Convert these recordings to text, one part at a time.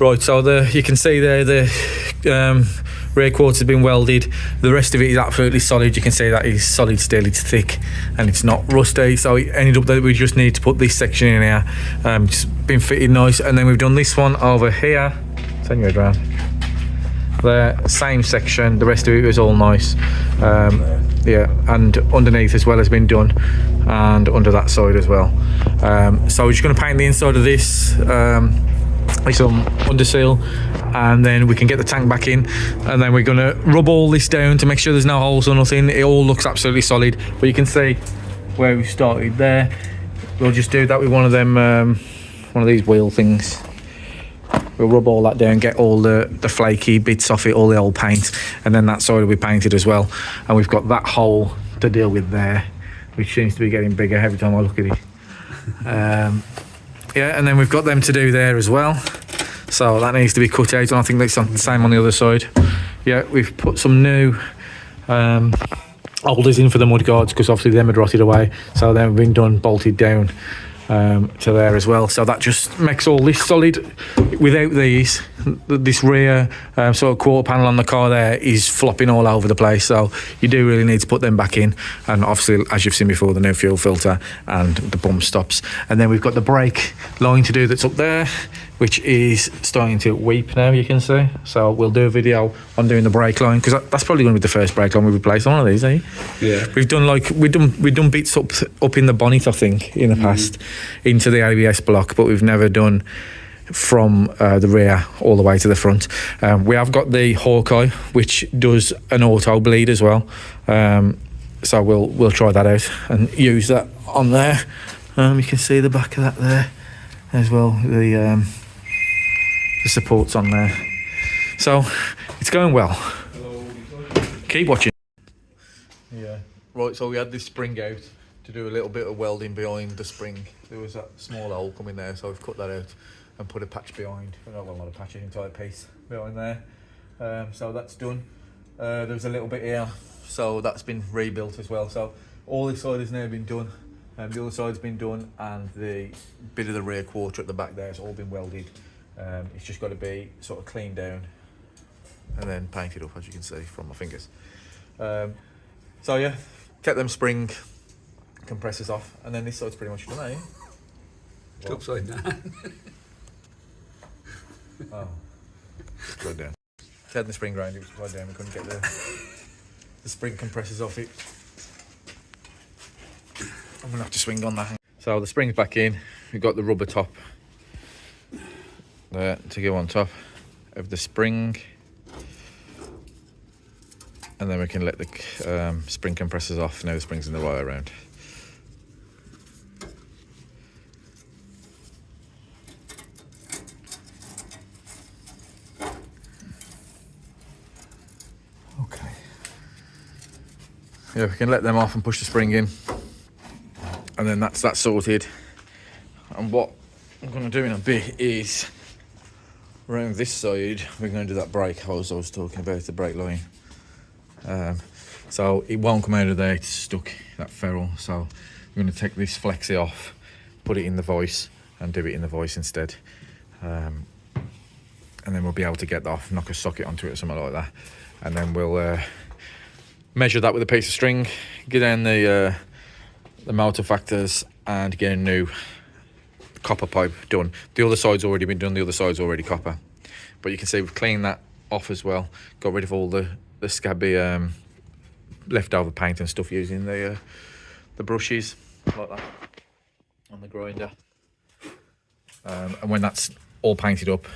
Right, so you can see there the rear quarter has been welded. The rest of it is absolutely solid. You can see that is solid steel, it's thick and it's not rusty. So it ended up that we just need to put this section in here. It's been fitted nice, and then we've done this one over here. Turn your head around. The same section, the rest of it was all nice. Yeah, and underneath as well has been done, and under that side as well. So we're just going to paint the inside of this with some underseal, and then we can get the tank back in, and then we're going to rub all this down to make sure there's no holes or nothing. It all looks absolutely solid, but you can see where we started there. We'll just do that with one of them, one of these wheel things. We'll rub all that down, get all the flaky bits off it, all the old paint, and then that side will be painted as well. And we've got that hole to deal with there, which seems to be getting bigger every time I look at it. Yeah, and then we've got them to do there as well. So that needs to be cut out, and I think that's the same on the other side. Yeah, we've put some new holders in for the mud guards, because obviously them had rotted away. So they've been done, bolted down to there as well. So that just makes all this solid. Without these, this rear sort of quarter panel on the car there is flopping all over the place, so you do really need to put them back in. And obviously, as you've seen before, the new fuel filter and the bump stops. And then we've got the brake line to do that's up there, which is starting to weep now, you can see. So we'll do a video on doing the brake line, because that's probably going to be the first brake line we replace on one of these, eh? Yeah. We've done bits up in the bonnet, I think, in the past, into the ABS block, but we've never done from the rear all the way to the front. We have got the Hawkeye, which does an auto bleed as well. So we'll try that out and use that on there. You can see the back of that there as well. The supports on there. So it's going well. Keep watching. Yeah. Right, so we had this spring out to do a little bit of welding behind the spring. There was that small hole coming there, so we've cut that out and put a patch behind. Well, not a patch, an entire piece behind there. So that's done. There's a little bit here, so that's been rebuilt as well. So all this side has now been done. The other side's been done, and the bit of the rear quarter at the back there has all been welded. It's just got to be sort of cleaned down and then painted up, as you can see from my fingers. So yeah, kept them spring compressors off, and then this side's pretty much done, eh? It's upside down. Oh, upside down. Had the spring ground, it was upside down. We couldn't get the spring compressors off it. I'm gonna have to swing on that. So the spring's back in. We've got the rubber top there to go on top of the spring, and then we can let the spring compressors off. Now the spring's in the right way around. Okay. Yeah, we can let them off and push the spring in, and then that's that sorted. And what I'm going to do in a bit is around this side we're going to do that brake hose I was talking about, the brake line. So it won't come out of there, it's stuck, that ferrule. So I'm going to take this flexi off, put it in the voice, and do it in the voice instead. And then we'll be able to get that off, knock a socket onto it or something like that, and then we'll measure that with a piece of string, get down the motor factors, and get a new copper pipe done. The other side's already been done, the other side's already copper, but you can see we've cleaned that off as well, got rid of all the scabby leftover paint and stuff using the brushes like that on the grinder. And when that's all painted up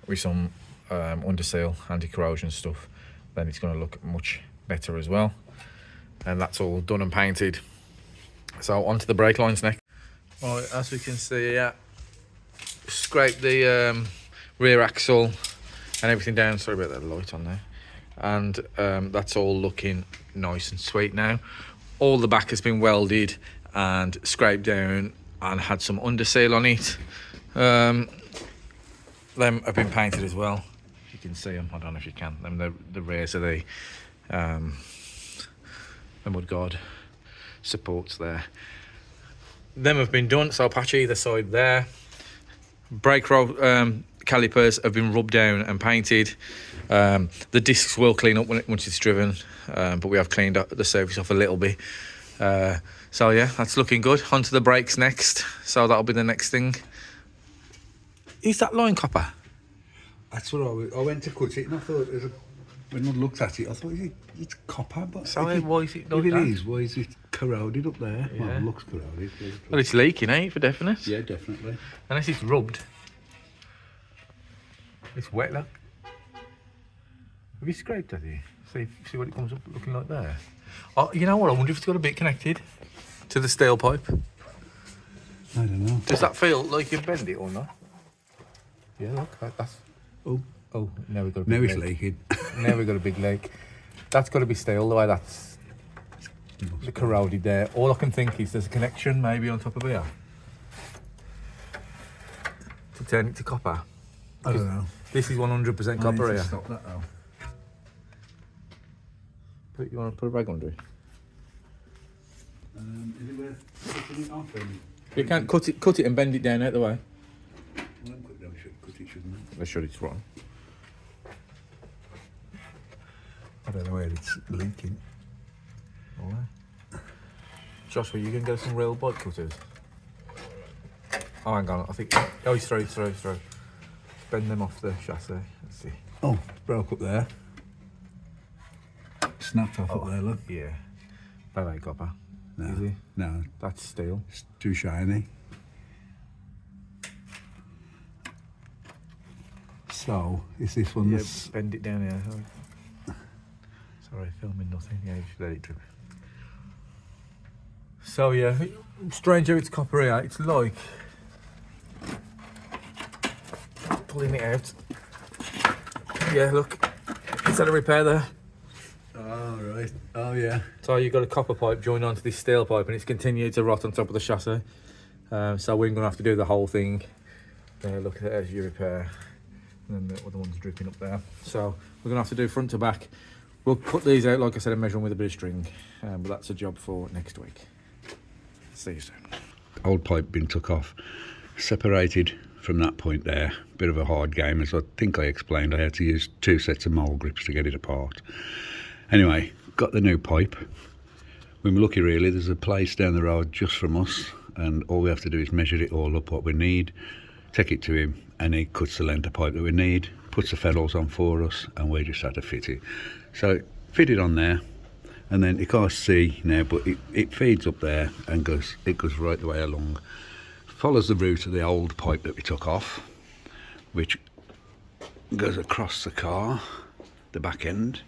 with some underseal, anti-corrosion stuff, then it's going to look much better as well. And that's all done and painted. So onto the brake lines next. Right, as we can see, yeah, scrape the rear axle and everything down. Sorry about that light on there. And that's all looking nice and sweet now. All the back has been welded and scraped down and had some underseal on it. Them have been painted as well. You can see them, I don't know if you can. Them the rears of the mudguard supports there. Them have been done, so I'll patch either side there. Brake roll, calipers have been rubbed down and painted. The discs will clean up once it's driven, but we have cleaned up the surface off a little bit. So yeah, that's looking good. Onto the brakes next. So that'll be the next thing. Is that line copper? That's what I went to cut it and I thought, when I looked at it, I thought, it's copper, but So why is it like if that? it is, why is it corroded up there? Yeah. Well, it looks corroded. Well, it's leaking, eh, for definite. Yeah, definitely. Unless it's rubbed. It's wet, look. Have you scraped at it? See what it comes up looking like there? Oh, you know what? I wonder if it's got a bit connected to the steel pipe. I don't know. Does that feel like you bend it or not? Yeah, look, that's... Oh, now we've got a big now it's leak. leaking. Now we've got a big leak. That's got to be steel, the way that's corroded there. All I can think is there's a connection maybe on top of here to turn it to copper. I don't know. This is 100% copper I need here. to stop that though. You want to put a rag under it? Is it worth cutting it off? You can't cut it and bend it down out the way. Well, cut it, shouldn't it? They're sure it's wrong. I don't know where it's leaking. Joshua, you can get some real bike cutters. Oh, hang on. I think. Oh, he's through. Bend them off the chassis. Let's see. Oh, it's broke up there. Snapped off up there, look. Yeah. That ain't copper. No, Is it? no, That's steel. it's too shiny. So, is this one Yeah, that's... bend it down here. Sorry, filming nothing. Yeah, you should let it drip. So yeah, strange how it's copper here. It's like pulling it out. Yeah, look. Is that a repair there? Oh, right. Oh, yeah. So you've got a copper pipe joined onto this steel pipe and it's continued to rot on top of the chassis. So we're going to have to do the whole thing. Look at it as you repair. And then the other one's dripping up there. So we're going to have to do front to back. We'll cut these out, like I said, and measure them with a bit of string. But that's a job for next week. See you soon. Old pipe been took off, separated from that point there. Bit of a hard game, as I think I explained. I had to use 2 sets of mole grips to get it apart. Anyway, got the new pipe. We were lucky really, there's a place down the road just from us, and all we have to do is measure it all up what we need, take it to him, and he cuts the length of pipe that we need, puts the ferrules on for us, and we just had to fit it. So fit it on there, and then you can't see now, but it feeds up there and it goes right the way along. Follows the route of the old pipe that we took off, which goes across the car, the back end.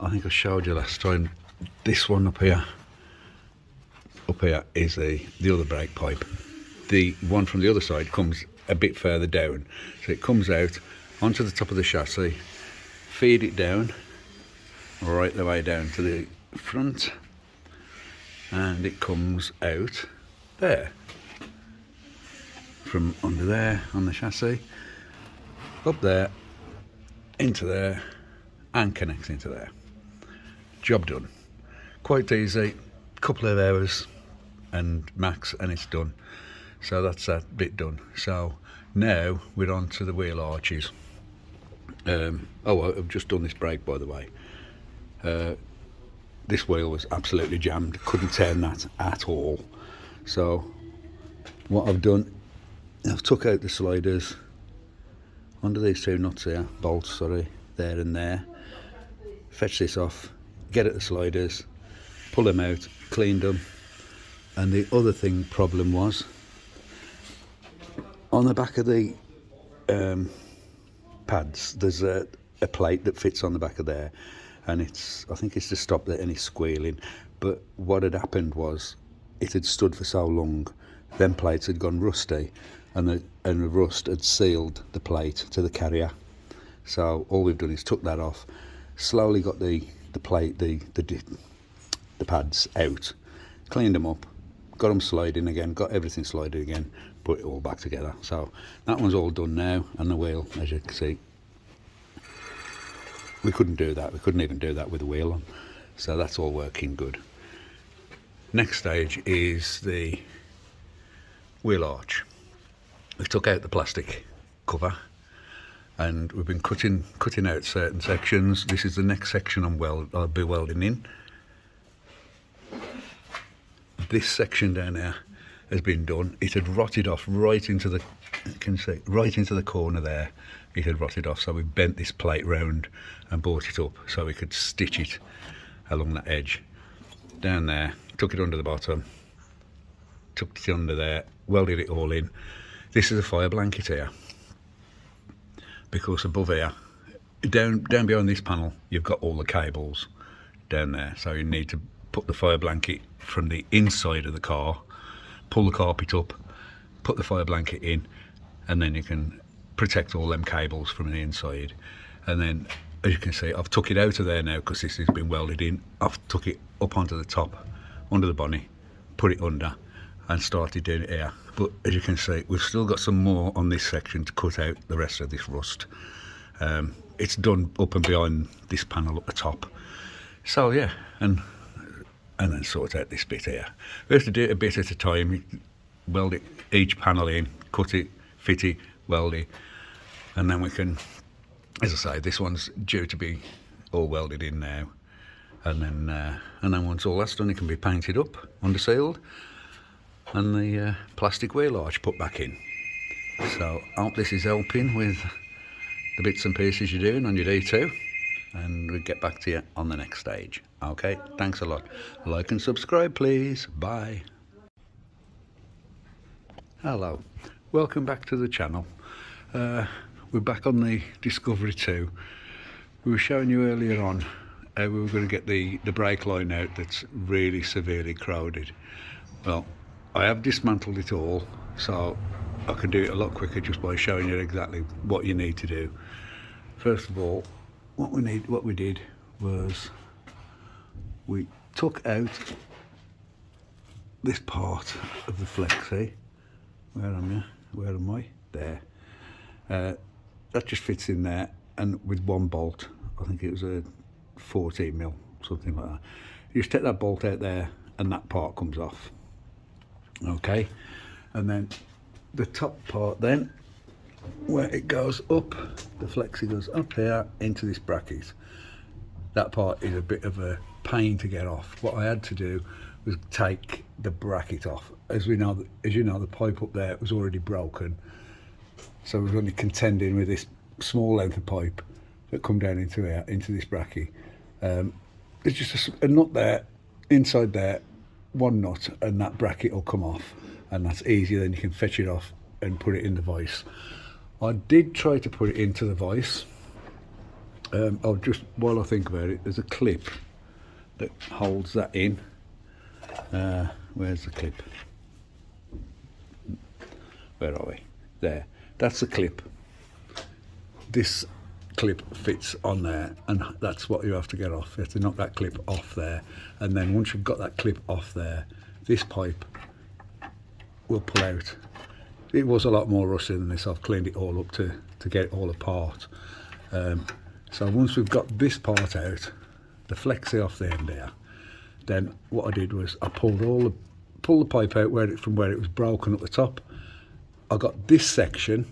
I think I showed you last time, this one up here is the other brake pipe. The one from the other side comes a bit further down, so it comes out onto the top of the chassis, feed it down right the way down to the front, and it comes out there from under there on the chassis, up there, into there, and connects into there. Job done. Quite easy, couple of hours and max, and it's done. So that's that bit done. So now we're on to the wheel arches. I've just done this brake, by the way. This wheel was absolutely jammed, couldn't turn that at all. So what I've done, I've took out the sliders under these 2 nuts here, bolts, sorry, there and there. Fetch this off, get at the sliders, pull them out, cleaned them. And the other problem was, on the back of the pads, there's a plate that fits on the back of there, and I think it's to stop any squealing. But what had happened was, it had stood for so long, them plates had gone rusty, and the rust had sealed the plate to the carrier. So all we've done is took that off, slowly got the plate, the pads out, cleaned them up, got them sliding again, got everything sliding again, put it all back together. So that one's all done now, and the wheel, as you can see, we couldn't do that. We couldn't even do that with the wheel on. So that's all working good. Next stage is the wheel arch. We took out the plastic cover, and we've been cutting out certain sections. This is the next section I'll be welding in. This section down here has been done. It had rotted off right into the, you can see, right into the corner there. It had rotted off, so we bent this plate round and brought it up so we could stitch it along that edge. Down there, took it under the bottom, tucked it under there, welded it all in. This is a fire blanket here, because above here, down behind this panel, you've got all the cables down there, so you need to put the fire blanket from the inside of the car, pull the carpet up, put the fire blanket in, and then you can protect all them cables from the inside. And then, as you can see, I've took it out of there now because this has been welded in. I've took it up onto the top, under the bonnet, put it under, and started doing it here. But as you can see, we've still got some more on this section to cut out the rest of this rust. It's done up and behind this panel up the top. So yeah, and then sort out this bit here. We have to do it a bit at a time. Weld it, each panel in, cut it, fit it, weld it, and then we can, as I say, this one's due to be all welded in now, and then once all that's done, it can be painted up, under sealed, and the plastic wheel arch put back in. So I hope this is helping with the bits and pieces you're doing on your D2, and we'll get back to you on the next stage. Okay, thanks a lot. Like and subscribe, please. Bye. Hello, welcome back to the channel. We're back on the Discovery 2. We were showing you earlier on how we were going to get the brake line out that's really severely corroded. Well, I have dismantled it all, so I can do it a lot quicker just by showing you exactly what you need to do. First of all, what we did was we took out this part of the flexi. Where am I? There. That just fits in there, and with one bolt, I think it was a 14mm, something like that. You just take that bolt out there and that part comes off. Okay, and then the top part then, where it goes up, the flexi goes up here into this bracket. That part is a bit of a pain to get off. What I had to do was take the bracket off. As you know, the pipe up there was already broken, so we're only contending with this small length of pipe that come down into here, into this bracket. There's just a nut there, inside there, one nut, and that bracket will come off, and that's easy. Then you can fetch it off and put it in the vise. I did try to put it into the vise. I'll just, while I think about it, there's a clip that holds that in. Where's the clip? Where are we? There. That's the clip. This clip fits on there, and that's what you have to get off. You have to knock that clip off there, and then once you've got that clip off there, this pipe will pull out. It was a lot more rusty than this. I've cleaned it all up to get it all apart. So once we've got this part out, the flexi off the end there, then what I did was I pulled the pipe out from where it was broken at the top. I got this section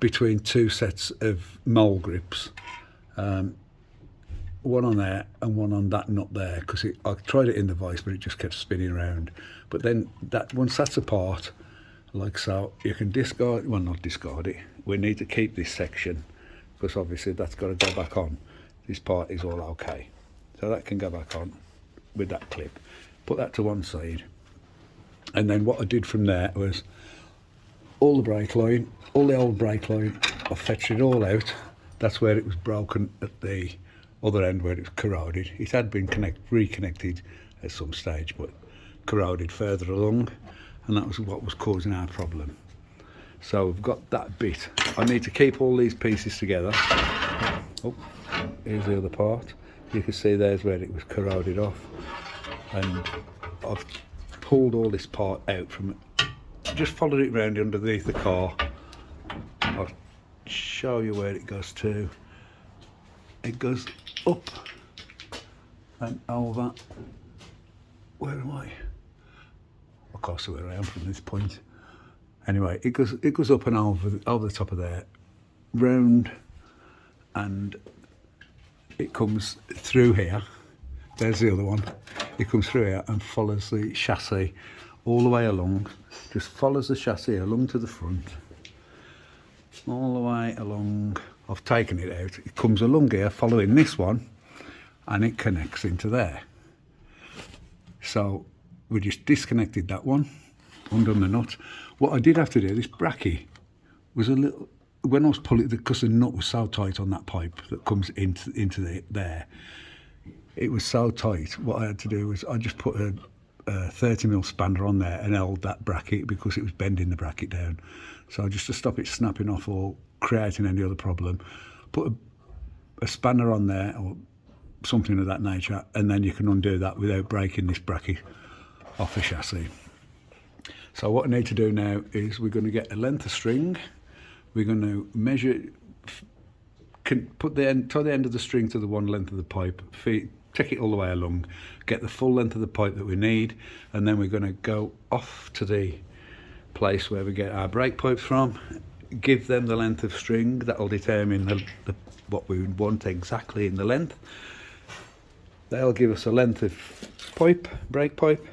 between two sets of mole grips, one on there and one on that nut there, because I tried it in the vise but it just kept spinning around. But then once that's apart, like so, you can discard, well, not discard it, we need to keep this section because obviously that's got to go back on. This part is all okay, so that can go back on with that clip. Put that to one side, and then what I did from there was all the brake line, all the old brake line, I fetched it all out. That's where it was broken at the other end, where it was corroded. It had been reconnected at some stage, but corroded further along, and that was what was causing our problem. So we've got that bit. I need to keep all these pieces together. Oh, here's the other part. You can see there's where it was corroded off, and I've pulled all this part out from it. Just followed it round underneath the car. I'll show you where it goes to. It goes up and over. Where am I? I can't see where I am from this point. Anyway, it goes up and over the top of there, round, and it comes through here. There's the other one. It comes through here and follows the chassis all the way along. Just follows the chassis along to the front, all the way along. I've taken it out. It comes along here, following this one, and it connects into there. So we just disconnected that one, undone the nut. What I did have to do, this bracket was a little, when I was pulling it, because the nut was so tight on that pipe that comes into there, it was so tight. What I had to do was I just put a 30mm spanner on there and held that bracket because it was bending the bracket down. So just to stop it snapping off or creating any other problem, put a spanner on there or something of that nature, and then you can undo that without breaking this bracket off the chassis. So what I need to do now is we're going to get a length of string. We're going to measure, tie the end of the string to the one length of the pipe, take it all the way along, get the full length of the pipe that we need, and then we're going to go off to the place where we get our brake pipes from, give them the length of string. That'll determine what we want exactly in the length. They'll give us a length of pipe, brake pipe,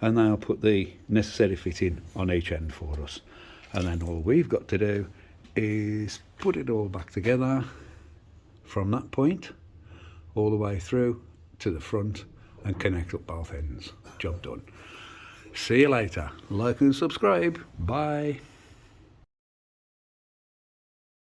and they'll put the necessary fitting on each end for us. And then all we've got to do is put it all back together from that point all the way through to the front and connect up both ends. Job done. See you later. Like and subscribe. Bye.